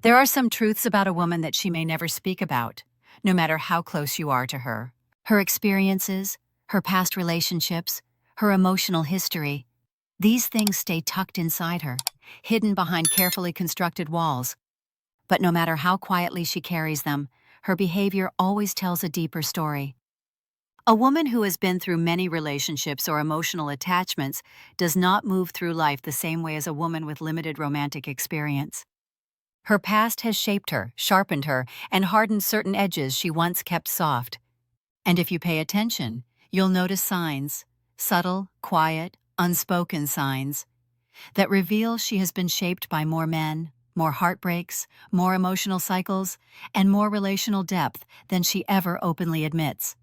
There are some truths about a woman that she may never speak about, no matter how close you are to her. Her experiences, her past relationships, her emotional history. These things stay tucked inside her, hidden behind carefully constructed walls. But no matter how quietly she carries them, her behavior always tells a deeper story. A woman who has been through many relationships or emotional attachments does not move through life the same way as a woman with limited romantic experience. Her past has shaped her, sharpened her, and hardened certain edges she once kept soft. And if you pay attention, you'll notice signs, subtle, quiet, unspoken signs, that reveal she has been shaped by more men, more heartbreaks, more emotional cycles, and more relational depth than she ever openly admits.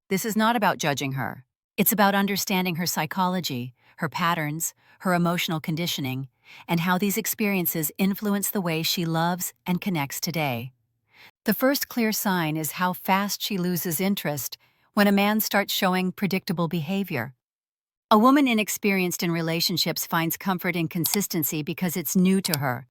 This is not about judging her. It's about understanding her psychology, her patterns, her emotional conditioning, and how these experiences influence the way she loves and connects today. The first clear sign is how fast she loses interest when a man starts showing predictable behavior. A woman inexperienced in relationships finds comfort in consistency because it's new to her.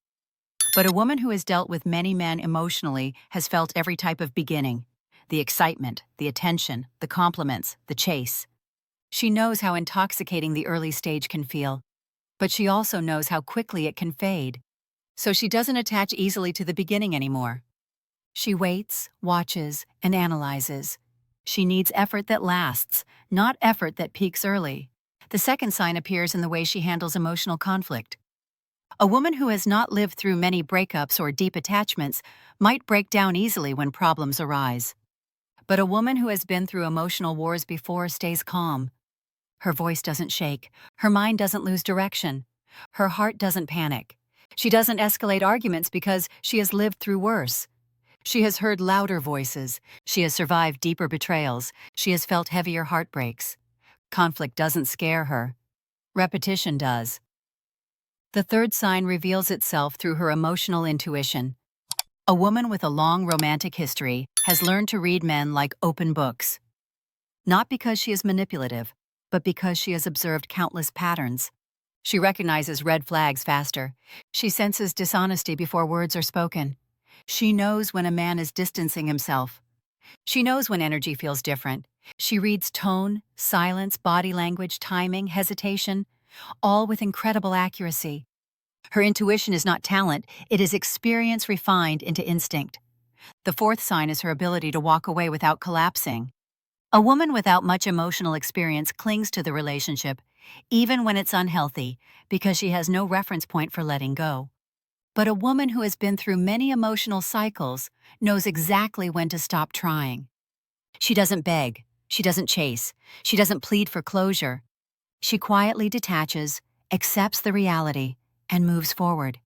But a woman who has dealt with many men emotionally has felt every type of beginning: the excitement, the attention, the compliments, the chase. She knows how intoxicating the early stage can feel, but she also knows how quickly it can fade. So she doesn't attach easily to the beginning anymore. She waits, watches, and analyzes. She needs effort that lasts, not effort that peaks early. The second sign appears in the way she handles emotional conflict. A woman who has not lived through many breakups or deep attachments might break down easily when problems arise. But a woman who has been through emotional wars before stays calm. Her voice doesn't shake. Her mind doesn't lose direction. Her heart doesn't panic. She doesn't escalate arguments because she has lived through worse. She has heard louder voices. She has survived deeper betrayals. She has felt heavier heartbreaks. Conflict doesn't scare her. Repetition does. The third sign reveals itself through her emotional intuition. A woman with a long romantic history has learned to read men like open books. Not because she is manipulative, but because she has observed countless patterns. She recognizes red flags faster. She senses dishonesty before words are spoken. She knows when a man is distancing himself. She knows when energy feels different. She reads tone, silence, body language, timing, hesitation, all with incredible accuracy. Her intuition is not talent, it is experience refined into instinct. The fourth sign is her ability to walk away without collapsing. A woman without much emotional experience clings to the relationship, even when it's unhealthy, because she has no reference point for letting go. But a woman who has been through many emotional cycles knows exactly when to stop trying. She doesn't beg, she doesn't chase, she doesn't plead for closure. She quietly detaches, accepts the reality, and moves forward.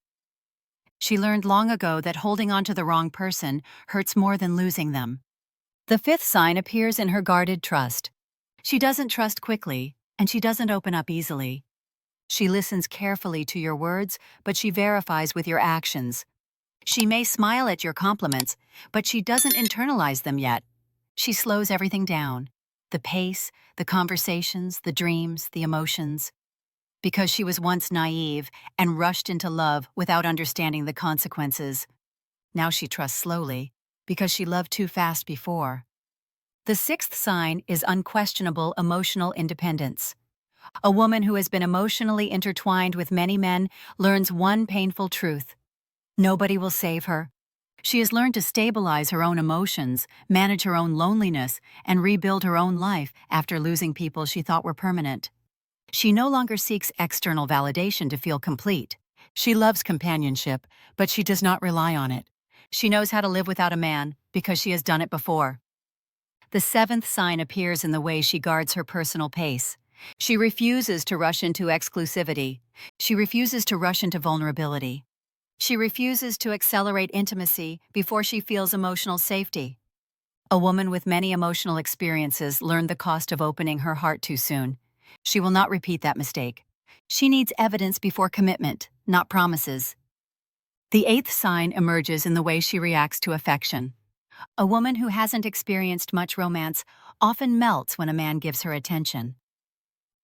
She learned long ago that holding on to the wrong person hurts more than losing them. The fifth sign appears in her guarded trust. She doesn't trust quickly, and she doesn't open up easily. She listens carefully to your words, but she verifies with your actions. She may smile at your compliments, but she doesn't internalize them yet. She slows everything down: the pace, the conversations, the dreams, the emotions. Because she was once naive and rushed into love without understanding the consequences. Now she trusts slowly, because she loved too fast before. The sixth sign is unquestionable emotional independence. A woman who has been emotionally intertwined with many men learns one painful truth: nobody will save her. She has learned to stabilize her own emotions, manage her own loneliness, and rebuild her own life after losing people she thought were permanent. She no longer seeks external validation to feel complete. She loves companionship, but she does not rely on it. She knows how to live without a man because she has done it before. The seventh sign appears in the way she guards her personal pace. She refuses to rush into exclusivity. She refuses to rush into vulnerability. She refuses to accelerate intimacy before she feels emotional safety. A woman with many emotional experiences learned the cost of opening her heart too soon. She will not repeat that mistake. She needs evidence before commitment, not promises. The eighth sign emerges in the way she reacts to affection. A woman who hasn't experienced much romance often melts when a man gives her attention.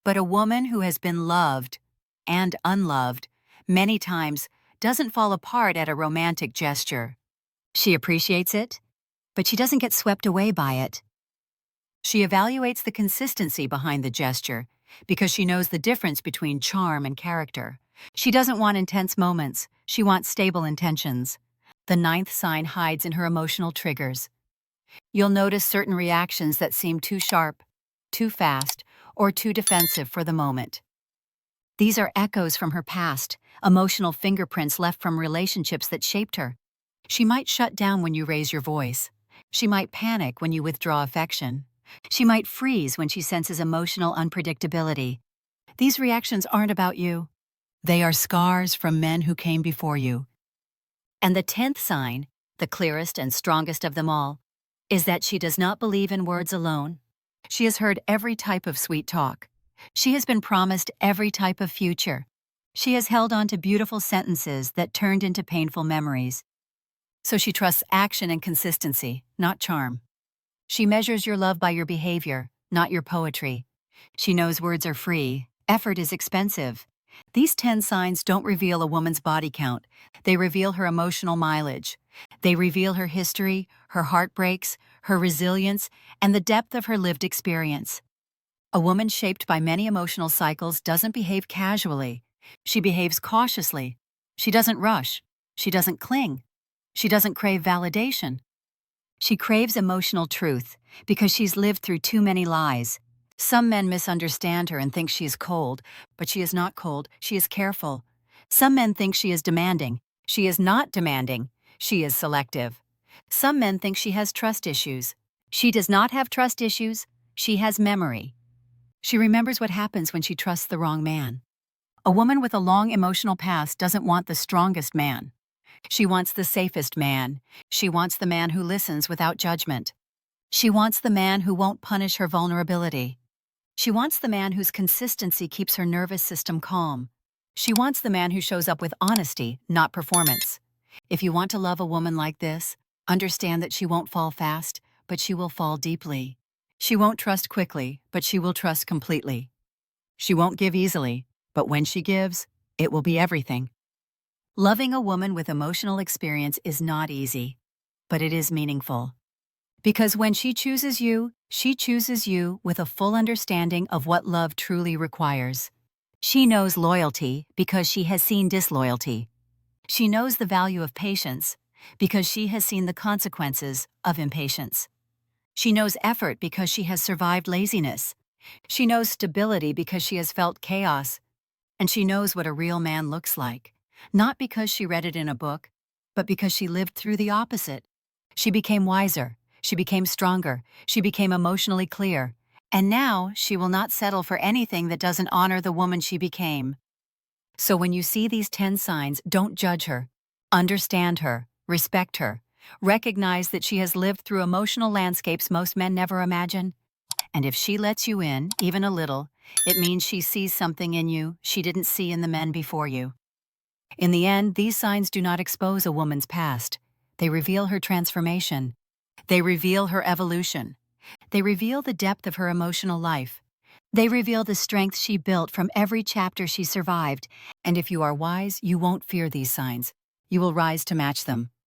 But a woman who has been loved and unloved many times doesn't fall apart at a romantic gesture. She appreciates it, but she doesn't get swept away by it. She evaluates the consistency behind the gesture because she knows the difference between charm and character. She doesn't want intense moments. She wants stable intentions. The ninth sign hides in her emotional triggers. You'll notice certain reactions that seem too sharp, too fast, or too defensive for the moment. These are echoes from her past, emotional fingerprints left from relationships that shaped her. She might shut down when you raise your voice. She might panic when you withdraw affection. She might freeze when she senses emotional unpredictability. These reactions aren't about you. They are scars from men who came before you. And the 10th sign, the clearest and strongest of them all, is that she does not believe in words alone. She has heard every type of sweet talk. She has been promised every type of future. She has held on to beautiful sentences that turned into painful memories. So she trusts action and consistency, not charm. She measures your love by your behavior, not your poetry. She knows words are free, effort is expensive. These 10 signs don't reveal a woman's body count. They reveal her emotional mileage. They reveal her history, her heartbreaks, her resilience, and the depth of her lived experience. A woman shaped by many emotional cycles doesn't behave casually. She behaves cautiously. She doesn't rush. She doesn't cling. She doesn't crave validation. She craves emotional truth because she's lived through too many lies. Some men misunderstand her and think she is cold, but she is not cold, she is careful. Some men think she is demanding. She is not demanding. She is selective. Some men think she has trust issues. She does not have trust issues. She has memory. She remembers what happens when she trusts the wrong man. A woman with a long emotional past doesn't want the strongest man. She wants the safest man. She wants the man who listens without judgment. She wants the man who won't punish her vulnerability. She wants the man whose consistency keeps her nervous system calm. She wants the man who shows up with honesty, not performance. If you want to love a woman like this, understand that she won't fall fast, but she will fall deeply. She won't trust quickly, but she will trust completely. She won't give easily, but when she gives, it will be everything. Loving a woman with emotional experience is not easy, but it is meaningful. Because when she chooses you with a full understanding of what love truly requires. She knows loyalty because she has seen disloyalty. She knows the value of patience because she has seen the consequences of impatience. She knows effort because she has survived laziness. She knows stability because she has felt chaos. And she knows what a real man looks like, not because she read it in a book, but because she lived through the opposite. She became wiser. She became stronger. She became emotionally clear. And now she will not settle for anything that doesn't honor the woman she became. So when you see these 10 signs, don't judge her. Understand her. Respect her. Recognize that she has lived through emotional landscapes most men never imagine. And if she lets you in, even a little, it means she sees something in you she didn't see in the men before you. In the end, these signs do not expose a woman's past. They reveal her transformation. They reveal her evolution. They reveal the depth of her emotional life. They reveal the strength she built from every chapter she survived. And if you are wise, you won't fear these signs. You will rise to match them.